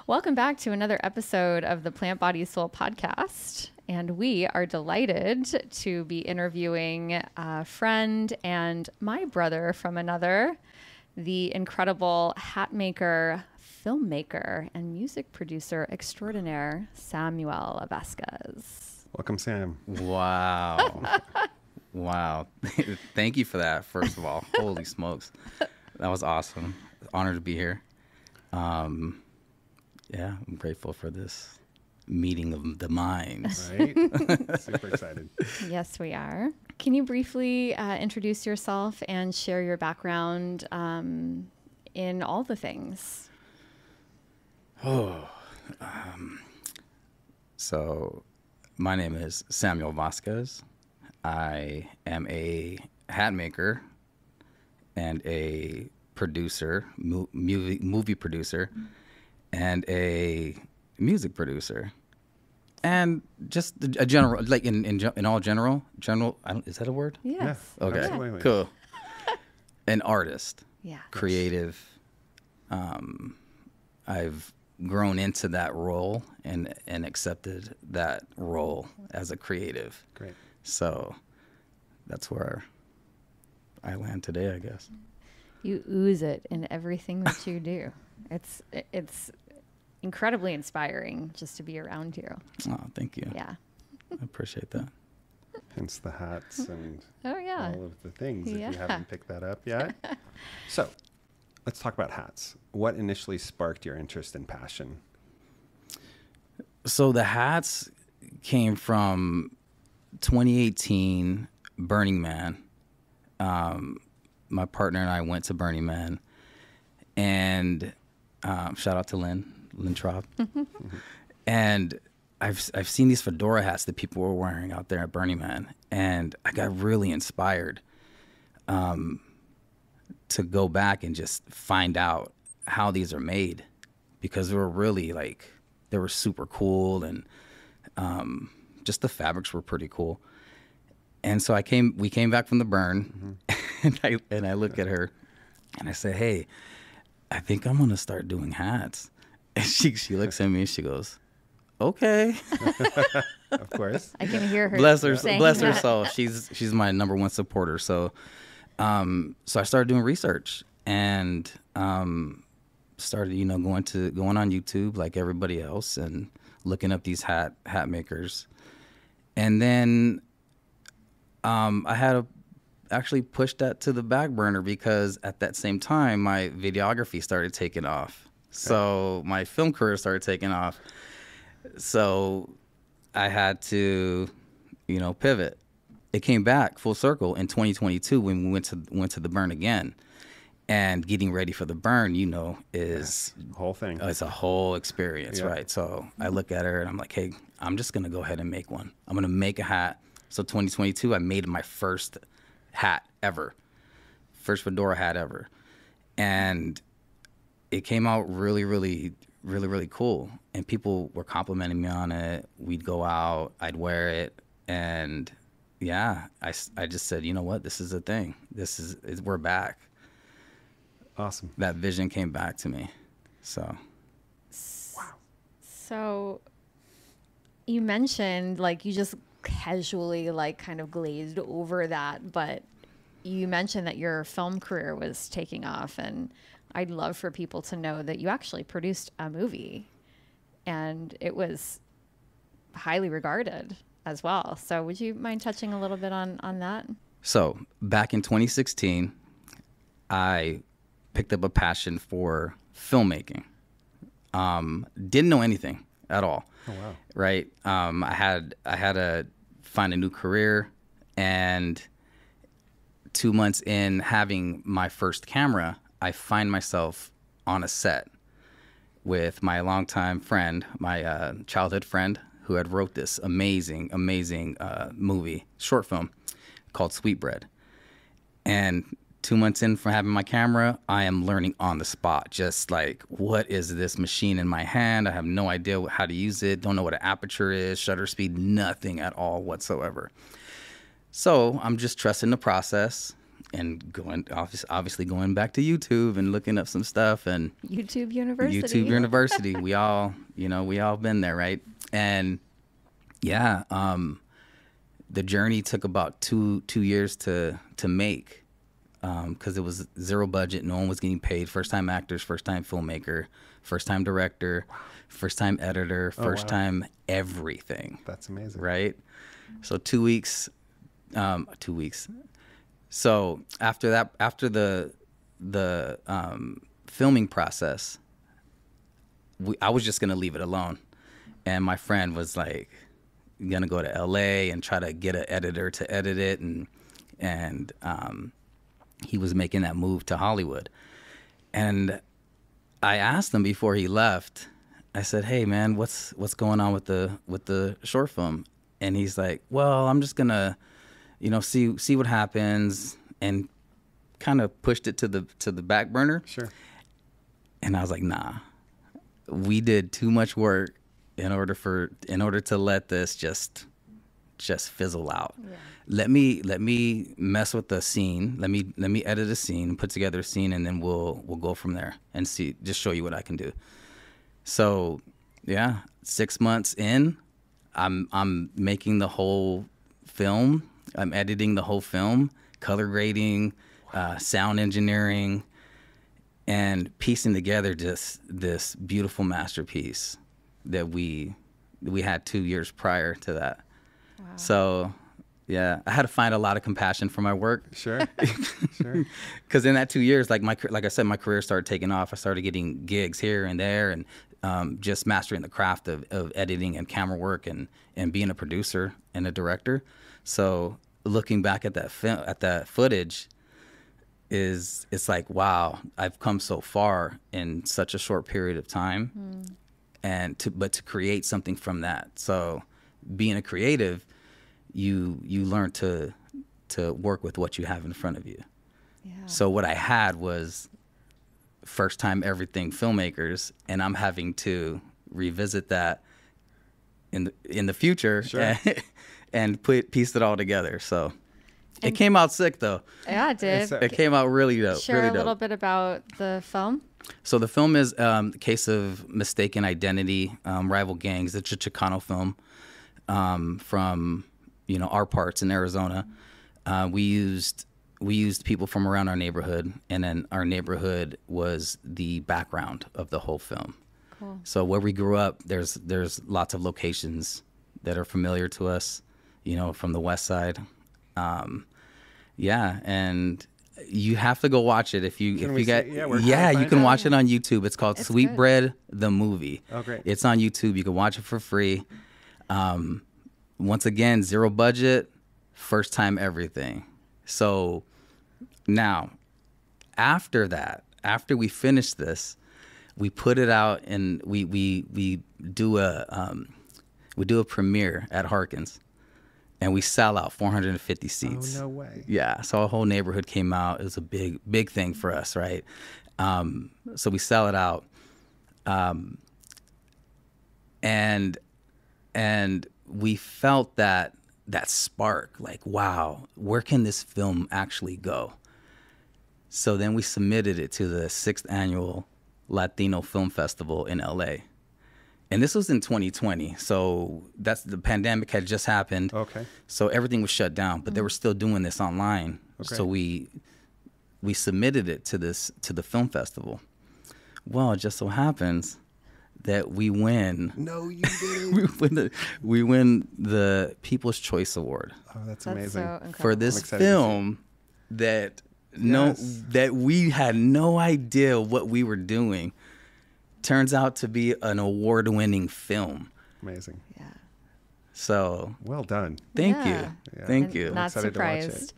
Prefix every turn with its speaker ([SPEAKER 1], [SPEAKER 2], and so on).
[SPEAKER 1] Welcome back to another episode of the Plant.Body.Soul podcast. And we are delighted to be interviewing a friend and my brother from another, the incredible hat maker, filmmaker, and music producer extraordinaire, Samuel Vasquez.
[SPEAKER 2] Welcome, Sam.
[SPEAKER 3] Wow. Wow. Thank you for that, first of all. Holy smokes. That was awesome. Honored to be here. Yeah, I'm grateful for this meeting of the minds.
[SPEAKER 2] Right? Super excited.
[SPEAKER 1] Yes, we are. Can you briefly introduce yourself and share your background in all the things?
[SPEAKER 3] So my name is Samuel Vasquez. I am a hat maker and a producer, movie producer, and a music producer, and just a general, like in all general, is that a word?
[SPEAKER 1] Yes.
[SPEAKER 2] Yeah,
[SPEAKER 3] Okay,
[SPEAKER 2] absolutely.
[SPEAKER 3] cool. An artist,
[SPEAKER 1] Yeah.
[SPEAKER 3] creative. I've grown into that role and accepted that role as a creative.
[SPEAKER 2] Great.
[SPEAKER 3] So that's where I land today, I guess.
[SPEAKER 1] You ooze it in everything that you do. It's incredibly inspiring just to be around you.
[SPEAKER 3] Oh, thank you.
[SPEAKER 1] Yeah.
[SPEAKER 3] I appreciate that.
[SPEAKER 2] Hence the hats and
[SPEAKER 1] Oh, yeah.
[SPEAKER 2] all of the things, if
[SPEAKER 1] Yeah.
[SPEAKER 2] you haven't picked that up yet. So let's talk about hats. What initially sparked your interest and passion?
[SPEAKER 3] So the hats came from 2018 Burning Man. My partner and I went to Burning Man, and shout out to Lynn Traub. And I've seen these fedora hats that people were wearing out there at Burning Man, and I got really inspired to go back and just find out how these are made, because they were really they were super cool, and just the fabrics were pretty cool. And so we came back from the burn, and I look at her and I say, "Hey, I think I'm gonna start doing hats." And she looks at me and she goes, "Okay."
[SPEAKER 2] Of course.
[SPEAKER 1] I can hear her.
[SPEAKER 3] bless her
[SPEAKER 1] that.
[SPEAKER 3] soul. She's my number one supporter. So so I started doing research and started going on YouTube like everybody else and looking up these hat makers. And then I had to actually push that to the back burner, because at that same time my videography started taking off. So my film career started taking off. So I had to, pivot. It came back full circle in 2022 when we went to the burn again. And getting ready for the burn, is
[SPEAKER 2] Whole thing.
[SPEAKER 3] it's a whole experience,
[SPEAKER 2] Yeah.
[SPEAKER 3] right? So I look at her and I'm like, "Hey, I'm just gonna go ahead and make one. I'm gonna make a hat." So 2022, I made my first hat ever, first fedora hat ever, and it came out really, really, really, really cool. And people were complimenting me on it. We'd go out, I'd wear it, and yeah, I just said, you know what, this is a thing. We're back.
[SPEAKER 2] Awesome.
[SPEAKER 3] That vision came back to me. So
[SPEAKER 1] So you mentioned you just casually kind of glazed over that, but you mentioned that your film career was taking off, and I'd love for people to know that you actually produced a movie and it was highly regarded as well. So would you mind touching a little bit on that?
[SPEAKER 3] So back in 2016, I picked up a passion for filmmaking. Didn't know anything at all.
[SPEAKER 2] Oh, wow.
[SPEAKER 3] Right. I had to find a new career, and 2 months in having my first camera, I find myself on a set with my longtime friend, my childhood friend, who had wrote this amazing movie, short film called Sweetbread. And 2 months in from having my camera, I am learning on the spot, just what is this machine in my hand? I have no idea how to use it. Don't know what an aperture is, shutter speed, nothing at all whatsoever. So I'm just trusting the process. going obviously going back to YouTube and looking up some stuff and
[SPEAKER 1] YouTube University.
[SPEAKER 3] YouTube University. We all been there, right? And yeah, the journey took about two years to make, because it was zero budget. No one was getting paid. First time actors, first time filmmaker, first time director, first time editor, first time everything.
[SPEAKER 2] That's amazing.
[SPEAKER 3] Right? So 2 weeks, 2 weeks. So after the filming process, I was just going to leave it alone. And my friend was like, going to go to LA and try to get an editor to edit it. And he was making that move to Hollywood. And I asked him before he left, I said, hey man, what's going on with the short film? And he's like, well, I'm just going to, see what happens, and kind of pushed it to the back burner.
[SPEAKER 2] Sure.
[SPEAKER 3] And I was like, nah, we did too much work in order to let this just fizzle out. Yeah. Let me mess with the scene. Let me edit a scene, put together a scene, and then we'll go from there and just show you what I can do. So yeah, 6 months in, I'm making the whole film. I'm editing the whole film, color grading, sound engineering, and piecing together just this beautiful masterpiece that we had 2 years prior to that. Wow. So yeah, I had to find a lot of compassion for my work.
[SPEAKER 2] Sure. Sure.
[SPEAKER 3] Because in that 2 years, like I said, my career started taking off. I started getting gigs here and there, and just mastering the craft of editing and camera work and being a producer and a director. So looking back at that footage, it's like, wow, I've come so far in such a short period of time. And to create something from that. So being a creative, you learn to work with what you have in front of you. Yeah. So what I had was first time everything filmmakers, and I'm having to revisit that in the future. Sure. and piece it all together. So it came out sick though.
[SPEAKER 1] Yeah, it did.
[SPEAKER 3] It came out really dope.
[SPEAKER 1] Share
[SPEAKER 3] really
[SPEAKER 1] a little bit about the film.
[SPEAKER 3] So the film is the case of mistaken identity, rival gangs. It's a Chicano film from our parts in Arizona. We used people from around our neighborhood, and then our neighborhood was the background of the whole film. Cool. So where we grew up, there's lots of locations that are familiar to us, from the West Side. Yeah, and you have to go watch it if you get. Yeah, you can watch it on YouTube. It's called Sweetbread the Movie.
[SPEAKER 2] Oh, great.
[SPEAKER 3] It's on YouTube. You can watch it for free. Once again, zero budget, first time everything. So now, after we finish this, we put it out and we do a premiere at Harkins. And we sell out 450 seats.
[SPEAKER 2] Oh, no way.
[SPEAKER 3] Yeah, so our whole neighborhood came out. It was a big thing for us, right? So we sell it out. And we felt that spark, like, wow, where can this film actually go? So then we submitted it to the 6th Annual Latino Film Festival in LA. And this was in 2020, so the pandemic had just happened.
[SPEAKER 2] Okay.
[SPEAKER 3] So everything was shut down, but they were still doing this online. Okay. So we submitted it to the film festival. Well, it just so happens that we win.
[SPEAKER 2] No, you didn't.
[SPEAKER 3] we win the People's Choice Award.
[SPEAKER 2] Oh, that's amazing.
[SPEAKER 1] So incredible.
[SPEAKER 3] For this film that we had no idea what we were doing. Turns out to be an award-winning film.
[SPEAKER 2] Amazing.
[SPEAKER 1] Yeah.
[SPEAKER 3] So
[SPEAKER 2] well done.
[SPEAKER 3] Thank you.
[SPEAKER 2] Yeah.
[SPEAKER 3] Thank you.
[SPEAKER 1] Not surprised.